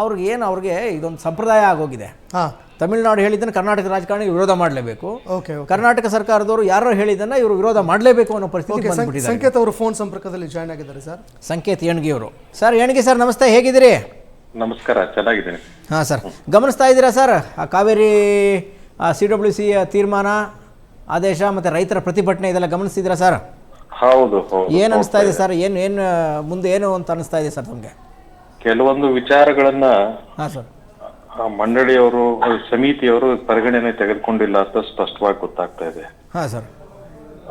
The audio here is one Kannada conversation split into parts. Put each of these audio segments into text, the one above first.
ಅವ್ರಿಗೆ ಇದೊಂದು ಸಂಪ್ರದಾಯ ಆಗೋಗಿದೆ. ತಮಿಳುನಾಡು ಹೇಳಿದ್ದನ್ನು ಕರ್ನಾಟಕ ರಾಜಕಾರಣಿ ವಿರೋಧ ಮಾಡಲೇಬೇಕು, ಕರ್ನಾಟಕ ಸರ್ಕಾರದವರು ಯಾರೋ ಹೇಳಿದ್ದನ್ನು ಇವರು ವಿರೋಧ ಮಾಡಲೇಬೇಕು ಅನ್ನೋ ಪರಿಸ್ಥಿತಿ ಬಂದ್ಬಿಟ್ಟಿದೆ. ಸಂಕೇತ್ ಅವರು ಫೋನ್ ಸಂಪರ್ಕದಲ್ಲಿ ಜಾಯ್ನ್ ಆಗಿದ್ದಾರೆ ಸರ್. ಸಂಕೇತ್ ಏಣ್ಗಿ ಅವರು. ಸರ್ ಏಣ್ಗಿ ಸರ್, ನಮಸ್ತೆ, ಹೇಗಿದ್ದೀರಿ? ನಮಸ್ಕಾರ, ಚೆನ್ನಾಗಿದ್ದೀನಿ. ಹಾಂ ಸರ್, ಗಮನಿಸ್ತಾ ಇದ್ದೀರಾ ಸರ್ ಆ ಕಾವೇರಿ CWC ತೀರ್ಮಾನ, ಆದೇಶ ಮತ್ತು ರೈತರ ಪ್ರತಿಭಟನೆ ಇದೆಲ್ಲ ಗಮನಿಸ್ತಿದ್ದೀರಾ ಸರ್? ಹೌದು. ಏನು ಅನಿಸ್ತಾ ಇದೆ ಸರ್? ಏನು ಮುಂದೆ ಏನು ಅಂತ ಅನಿಸ್ತಾ ಇದೆ ಸರ್ ತಮಗೆ? ಕೆಲವೊಂದು ವಿಚಾರಗಳನ್ನ ಹಾಂ ಸರ್, ಮಂಡಳಿಯವರು, ಸಮಿತಿಯವರು ಪರಿಗಣನೆ ತೆಗೆದುಕೊಂಡಿಲ್ಲ ಅಂತ ಸ್ಪಷ್ಟವಾಗಿ ಗೊತ್ತಾಗ್ತಾ ಇದೆ. ಹಾಂ ಸರ್.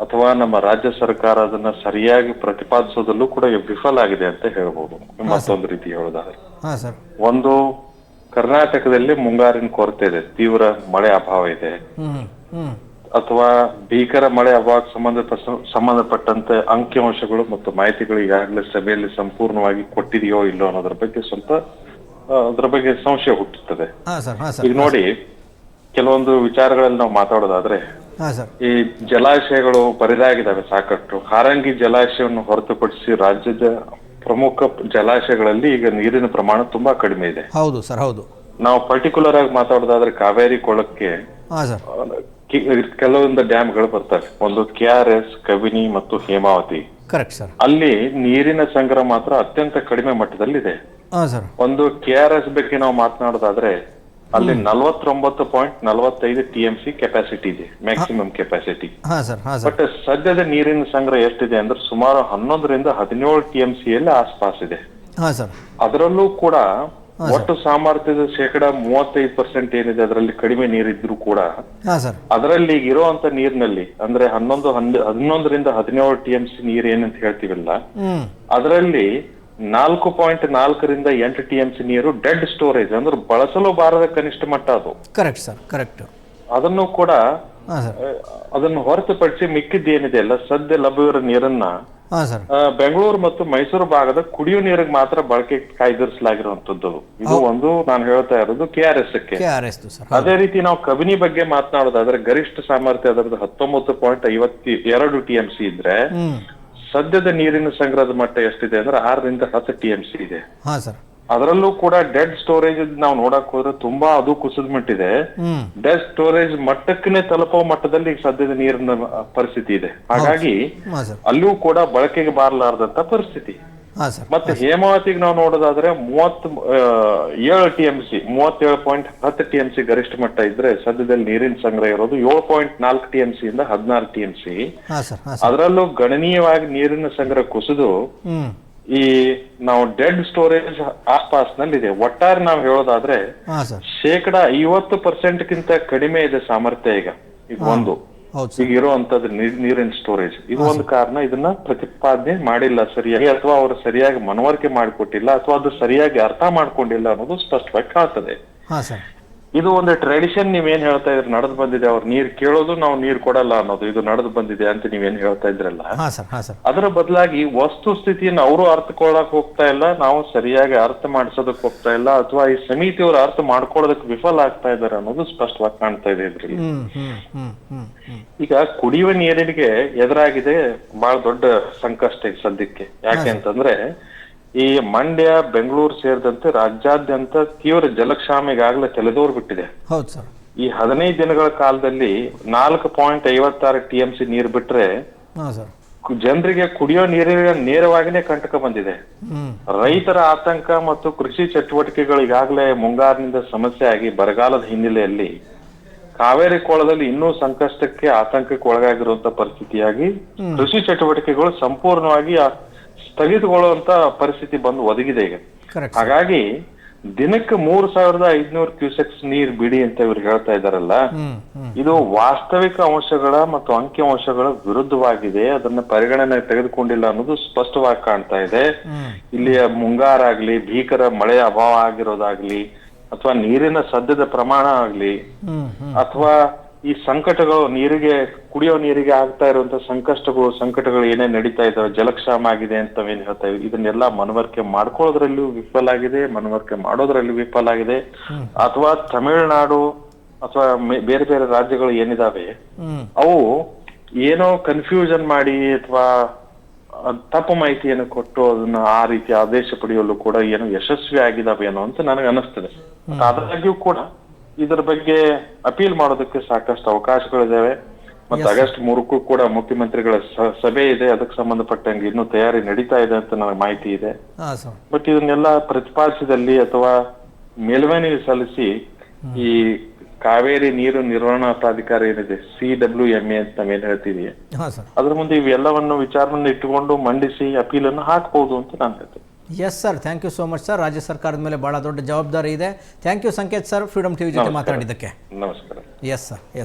ಅಥವಾ ನಮ್ಮ ರಾಜ್ಯ ಸರ್ಕಾರ ಅದನ್ನ ಸರಿಯಾಗಿ ಪ್ರತಿಪಾದಿಸೋದಲ್ಲೂ ಕೂಡ ವಿಫಲ ಆಗಿದೆ ಅಂತ ಹೇಳ್ಬೋದು. ಮತ್ತೊಂದು ರೀತಿ ಹೇಳೋದಾದ್ರೆ, ಹಾಂ ಸರ್, ಒಂದು ಕರ್ನಾಟಕದಲ್ಲಿ ಮುಂಗಾರಿನ ಕೊರತೆ ಇದೆ, ತೀವ್ರ ಮಳೆ ಅಭಾವ ಇದೆ, ಅಥವಾ ಭೀಕರ ಮಳೆ ಅಭಾವಕ್ಕೆ ಸಂಬಂಧಪಟ್ಟಂತೆ ಅಂಕಿಅಂಶಗಳು ಮತ್ತು ಮಾಹಿತಿಗಳು ಈಗಾಗಲೇ ಸಭೆಯಲ್ಲಿ ಸಂಪೂರ್ಣವಾಗಿ ಕೊಟ್ಟಿದೆಯೋ ಇಲ್ಲೋ ಅನ್ನೋದ್ರ ಬಗ್ಗೆ ಸ್ವಲ್ಪ ಅದ್ರ ಬಗ್ಗೆ ಸಂಶಯ ಹುಟ್ಟುತ್ತದೆ. ಈಗ ನೋಡಿ, ಕೆಲವೊಂದು ವಿಚಾರಗಳಲ್ಲಿ ನಾವು ಮಾತಾಡೋದಾದ್ರೆ, ಈ ಜಲಾಶಯಗಳು ಬರಿದಾಗಿದ್ದಾವೆ ಸಾಕಷ್ಟು. ಹಾರಂಗಿ ಜಲಾಶಯವನ್ನು ಹೊರತುಪಡಿಸಿ ರಾಜ್ಯದ ಪ್ರಮುಖ ಜಲಾಶಯಗಳಲ್ಲಿ ಈಗ ನೀರಿನ ಪ್ರಮಾಣ ತುಂಬಾ ಕಡಿಮೆ ಇದೆ. ಹೌದು ಸರ್, ಹೌದು. ನಾವು ಪರ್ಟಿಕ್ಯುಲರ್ ಆಗಿ ಮಾತಾಡೋದಾದ್ರೆ ಕಾವೇರಿ ಕೊಳಕ್ಕೆ ಕೆಲವೊಂದು ಡ್ಯಾಮ್ಗಳು ಬರ್ತವೆ. ಒಂದು KRS, ಕಬಿನಿ ಮತ್ತು ಹೇಮಾವತಿ. Correct sir. ಅಲ್ಲಿ ನೀರಿನ ಸಂಗ್ರಹ ಮಾತ್ರ ಅತ್ಯಂತ ಕಡಿಮೆ ಮಟ್ಟದಲ್ಲಿದೆ. ಒಂದು KRS ಬಗ್ಗೆ ನಾವು ಮಾತನಾಡೋದಾದ್ರೆ ಅಲ್ಲಿ 49.45 TMC ಕೆಪಾಸಿಟಿ ಇದೆ, ಮ್ಯಾಕ್ಸಿಮಮ್ ಕೆಪಾಸಿಟಿ. ಬಟ್ ಸದ್ಯದ ನೀರಿನ ಸಂಗ್ರಹ ಎಷ್ಟಿದೆ ಅಂದ್ರೆ ಸುಮಾರು 11 ರಿಂದ 17 TMC ಯಲ್ಲಿ ಆಸ್ಪಾಸ್ ಇದೆ. ಅದರಲ್ಲೂ ಕೂಡ ಒಟ್ಟು ಸಾಮರ್ಥ್ಯದ 35% ಏನಿದೆ ಅದರಲ್ಲಿ ಕಡಿಮೆ ನೀರಿದ್ರು ಕೂಡ ಅದರಲ್ಲಿ ಇರುವಂತ ನೀರಿನಲ್ಲಿ ಅಂದ್ರೆ 11 ರಿಂದ 17 TMC ನೀರ್ ಏನಂತ ಹೇಳ್ತೀವಲ್ಲ, ಅದರಲ್ಲಿ 4.4 ರಿಂದ 8 TMC ನೀರು ಡೆಡ್ ಸ್ಟೋರೇಜ್ ಅಂದ್ರೆ ಬಳಸಲು ಬಾರದ ಕನಿಷ್ಠ ಮಟ್ಟ ಅದು. Correct sir, correct. ಅದನ್ನು ಕೂಡ ಅದನ್ನು ಹೊರತುಪಡಿಸಿ ಮಿಕ್ಕಿದ್ದೇನಿದೆ ಅಲ್ಲ, ಸದ್ಯ ಲಭ್ಯವಿರೋ ನೀರನ್ನ ಬೆಂಗಳೂರು ಮತ್ತು ಮೈಸೂರು ಭಾಗದ ಕುಡಿಯುವ ನೀರಿಗೆ ಮಾತ್ರ ಬಳಕೆ ಕಾಯ್ದಿರಿಸಲಾಗಿರುವಂತದ್ದು. ಇದು ಒಂದು ನಾನು ಹೇಳ್ತಾ ಇರೋದು KRS ಕ್ಕೆ. ಅದೇ ರೀತಿ ನಾವು ಕಬಿನಿ ಬಗ್ಗೆ ಮಾತನಾಡೋದಾದ್ರೆ ಗರಿಷ್ಠ ಸಾಮರ್ಥ್ಯ ಅದರದ್ದು 19.52 TMC ಇದ್ರೆ ಸದ್ಯದ ನೀರಿನ ಸಂಗ್ರಹದ ಮಟ್ಟ ಎಷ್ಟಿದೆ ಅಂದ್ರೆ 6 ರಿಂದ 10 TMC ಇದೆ. ಅದರಲ್ಲೂ ಕೂಡ ಡೆಡ್ ಸ್ಟೋರೇಜ್ ನಾವು ನೋಡಕ್ ಹೋದ್ರೆ ತುಂಬಾ ಅದು ಕುಸಿದ ಮಟ್ಟಿದೆ. ಡೆಡ್ ಸ್ಟೋರೇಜ್ ಮಟ್ಟಕ್ಕನೆ ತಲುಪುವ ಮಟ್ಟದಲ್ಲಿ ಈಗ ಸದ್ಯದ ನೀರಿನ ಪರಿಸ್ಥಿತಿ ಇದೆ. ಹಾಗಾಗಿ ಅಲ್ಲೂ ಕೂಡ ಬಳಕೆಗೆ ಬಾರಲಾರದಂತ ಪರಿಸ್ಥಿತಿ. ಮತ್ತೆ ಹೇಮಾವತಿಗೆ ನಾವು ನೋಡೋದಾದ್ರೆ 37 TMC 37.10 TMC ಗರಿಷ್ಠ ಮಟ್ಟ ಇದ್ರೆ ಸದ್ಯದಲ್ಲಿ ನೀರಿನ ಸಂಗ್ರಹ ಇರೋದು 7.4 TMC ಇಂದ 16 TMC. ಅದರಲ್ಲೂ ಗಣನೀಯವಾಗಿ ನೀರಿನ ಸಂಗ್ರಹ ಕುಸಿದು ಈ ನಾವು ಡೆಡ್ ಸ್ಟೋರೇಜ್ ಆಸ್ಪಾಸ್ ನಲ್ಲಿ ಇದೆ. ಒಟ್ಟಾರೆ ನಾವು ಹೇಳೋದಾದ್ರೆ 50% ಗಿಂತ ಕಡಿಮೆ ಇದೆ ಸಾಮರ್ಥ್ಯ ಈಗ ಒಂದು ಈಗ ಇರುವಂತದ್ದು ನೀರಿನ ಸ್ಟೋರೇಜ್. ಇದು ಒಂದು ಕಾರಣ, ಇದನ್ನ ಪ್ರತಿಪಾದನೆ ಮಾಡಿಲ್ಲ ಸರಿಯಾಗಿ, ಅಥವಾ ಅವರು ಸರಿಯಾಗಿ ಮನವರಿಕೆ ಮಾಡಿಕೊಟ್ಟಿಲ್ಲ, ಅಥವಾ ಅದು ಸರಿಯಾಗಿ ಅರ್ಥ ಮಾಡ್ಕೊಂಡಿಲ್ಲ ಅನ್ನೋದು ಸ್ಪಷ್ಟವಾಗಿ ಕಾಣ್ತದೆ. ಇದು ಒಂದು ಟ್ರೆಡಿಷನ್ ನೀವೇನ್ ಹೇಳ್ತಾ ಇದ್ರಿ ನಡೆದು ಬಂದಿದೆ, ಅವ್ರು ನೀರ್ ಕೇಳೋದು ನಾವು ನೀರ್ ಕೊಡಲ್ಲ ಅನ್ನೋದು, ಇದು ನಡೆದು ಬಂದಿದೆ ಅಂತ ನೀವೇನ್ ಹೇಳ್ತಾ ಇದ್ರಲ್ಲ, ಅದರ ಬದಲಾಗಿ ವಸ್ತು ಸ್ಥಿತಿಯನ್ನು ಅವರು ಅರ್ಥಕೊಳ್ಳಕ್ ಹೋಗ್ತಾ ಇಲ್ಲ, ನಾವು ಸರಿಯಾಗಿ ಅರ್ಥ ಮಾಡಿಸೋದಕ್ ಹೋಗ್ತಾ ಇಲ್ಲ, ಅಥವಾ ಈ ಸಮಿತಿಯವರು ಅರ್ಥ ಮಾಡ್ಕೊಳ್ಳೋದಕ್ಕೆ ವಿಫಲ ಆಗ್ತಾ ಇದಾರೆ ಅನ್ನೋದು ಸ್ಪಷ್ಟವಾಗಿ ಕಾಣ್ತಾ ಇದೆ ಇದ್ರಲ್ಲಿ. ಈಗ ಕುಡಿಯುವ ನೀರಿಗೆ ಎದುರಾಗಿದೆ ಬಹಳ ದೊಡ್ಡ ಸಂಕಷ್ಟ ಈಗ ಸದ್ಯಕ್ಕೆ. ಯಾಕೆ ಅಂತಂದ್ರೆ ಈ ಮಂಡ್ಯ, ಬೆಂಗಳೂರು ಸೇರಿದಂತೆ ರಾಜ್ಯಾದ್ಯಂತ ತೀವ್ರ ಜಲಕ್ಷಾಮ ಈಗಾಗಲೇ ತಲೆದೋರ್ ಬಿಟ್ಟಿದೆ. ಈ 15 ದಿನಗಳ ಕಾಲದಲ್ಲಿ 4.56 TMC ನೀರು ಬಿಟ್ರೆ ಜನರಿಗೆ ಕುಡಿಯೋ ನೀರಿನ ನೇರವಾಗಿನೇ ಕಂಟಕ ಬಂದಿದೆ. ರೈತರ ಆತಂಕ ಮತ್ತು ಕೃಷಿ ಚಟುವಟಿಕೆಗಳು ಈಗಾಗಲೇ ಮುಂಗಾರಿನಿಂದ ಸಮಸ್ಯೆ ಆಗಿ ಬರಗಾಲದ ಹಿನ್ನೆಲೆಯಲ್ಲಿ ಕಾವೇರಿ ಕೊಳದಲ್ಲಿ ಇನ್ನೂ ಸಂಕಷ್ಟಕ್ಕೆ ಆತಂಕಕ್ಕೆ ಒಳಗಾಗಿರುವಂತ ಪರಿಸ್ಥಿತಿಯಾಗಿ ಕೃಷಿ ಚಟುವಟಿಕೆಗಳು ಸಂಪೂರ್ಣವಾಗಿ ಸ್ಥಗಿತಗೊಳ್ಳುವಂತ ಪರಿಸ್ಥಿತಿ ಬಂದು ಒದಗಿದೆ ಈಗ. ಹಾಗಾಗಿ ದಿನಕ್ಕೆ 3500 ಕ್ಯೂಸೆಕ್ಸ್ ನೀರ್ ಬಿಡಿ ಅಂತ ಇವ್ರು ಹೇಳ್ತಾ ಇದಾರಲ್ಲ, ಇದು ವಾಸ್ತವಿಕ ಅಂಶಗಳ ಮತ್ತು ಅಂಕಿ ಅಂಶಗಳ ವಿರುದ್ಧವಾಗಿದೆ. ಅದನ್ನ ಪರಿಗಣನೆ ತೆಗೆದುಕೊಂಡಿಲ್ಲ ಅನ್ನೋದು ಸ್ಪಷ್ಟವಾಗಿ ಕಾಣ್ತಾ ಇದೆ. ಇಲ್ಲಿಯ ಮುಂಗಾರಾಗ್ಲಿ, ಭೀಕರ ಮಳೆ ಅಭಾವ ಆಗಿರೋದಾಗ್ಲಿ, ಅಥವಾ ನೀರಿನ ಸದ್ಯದ ಪ್ರಮಾಣ ಆಗ್ಲಿ, ಅಥವಾ ಈ ಸಂಕಟಗಳು ನೀರಿಗೆ, ಕುಡಿಯೋ ನೀರಿಗೆ ಆಗ್ತಾ ಇರುವಂತ ಸಂಕಟಗಳು ಏನೇ ನಡೀತಾ ಇದಾವೆ, ಜಲಕ್ಷಾಮ ಆಗಿದೆ ಅಂತ ಏನ್ ಹೇಳ್ತಾ ಇದ್ವಿ, ಇದನ್ನೆಲ್ಲ ಮನವರಿಕೆ ಮಾಡ್ಕೊಳ್ಳೋದ್ರಲ್ಲೂ ವಿಫಲ ಆಗಿದೆ, ಮನವರಿಕೆ ಮಾಡೋದ್ರಲ್ಲಿ ವಿಫಲ ಆಗಿದೆ. ಅಥವಾ ತಮಿಳುನಾಡು ಅಥವಾ ಬೇರೆ ಬೇರೆ ರಾಜ್ಯಗಳು ಏನಿದಾವೆ ಅವು ಏನೋ ಕನ್ಫ್ಯೂಷನ್ ಮಾಡಿ ಅಥವಾ ತಪ್ಪು ಮಾಹಿತಿಯನ್ನು ಕೊಟ್ಟು ಅದನ್ನ ಆ ರೀತಿ ಆದೇಶ ಪಡೆಯಲು ಕೂಡ ಏನು ಯಶಸ್ವಿ ಆಗಿದಾವೇನೋ ಅಂತ ನನಗೆ ಅನಿಸ್ತದೆ. ಆದಾಗ್ಯೂ ಕೂಡ ಇದರ ಬಗ್ಗೆ ಅಪೀಲ್ ಮಾಡೋದಕ್ಕೆ ಸಾಕಷ್ಟು ಅವಕಾಶಗಳಿದಾವೆ. ಮತ್ತೆ ಆಗಸ್ಟ್ 3ಕ್ಕೂ ಕೂಡ ಮುಖ್ಯಮಂತ್ರಿಗಳ ಸಭೆ ಇದೆ, ಅದಕ್ಕೆ ಸಂಬಂಧಪಟ್ಟಂಗೆ ಇನ್ನೂ ತಯಾರಿ ನಡೀತಾ ಇದೆ ಅಂತ ನನಗೆ ಮಾಹಿತಿ ಇದೆ. ಬಟ್ ಇದನ್ನೆಲ್ಲ ಪ್ರತಿಪಾದಿಸಿದಲ್ಲಿ ಅಥವಾ ಮೇಲ್ಮನವಿ ಸಲ್ಲಿಸಿ ಈ ಕಾವೇರಿ ನೀರು ನಿರ್ವಹಣಾ ಪ್ರಾಧಿಕಾರ ಏನಿದೆ CWMA ಅಂತ ನಾವೇನ್ ಹೇಳ್ತೀವಿ, ಅದ್ರ ಮುಂದೆ ಇವೆಲ್ಲವನ್ನು ವಿಚಾರವನ್ನು ಇಟ್ಟುಕೊಂಡು ಮಂಡಿಸಿ ಅಪೀಲನ್ನು ಹಾಕಬಹುದು ಅಂತ ನಾನು ಹೇಳ್ತೇನೆ. Yes sir, thank you so much sir. ರಾಜ್ಯ ಸರ್ಕಾರದ ಮೇಲೆ ಬಹಳ ದೊಡ್ಡ ಜವಾಬ್ದಾರಿ ಇದೆ. Thank you Sanket sir, freedom TV ಜೊತೆ ಮಾತಾಡಿದ್ದಕ್ಕೆ. ನಮಸ್ಕಾರ. ಎಸ್ ಸರ್.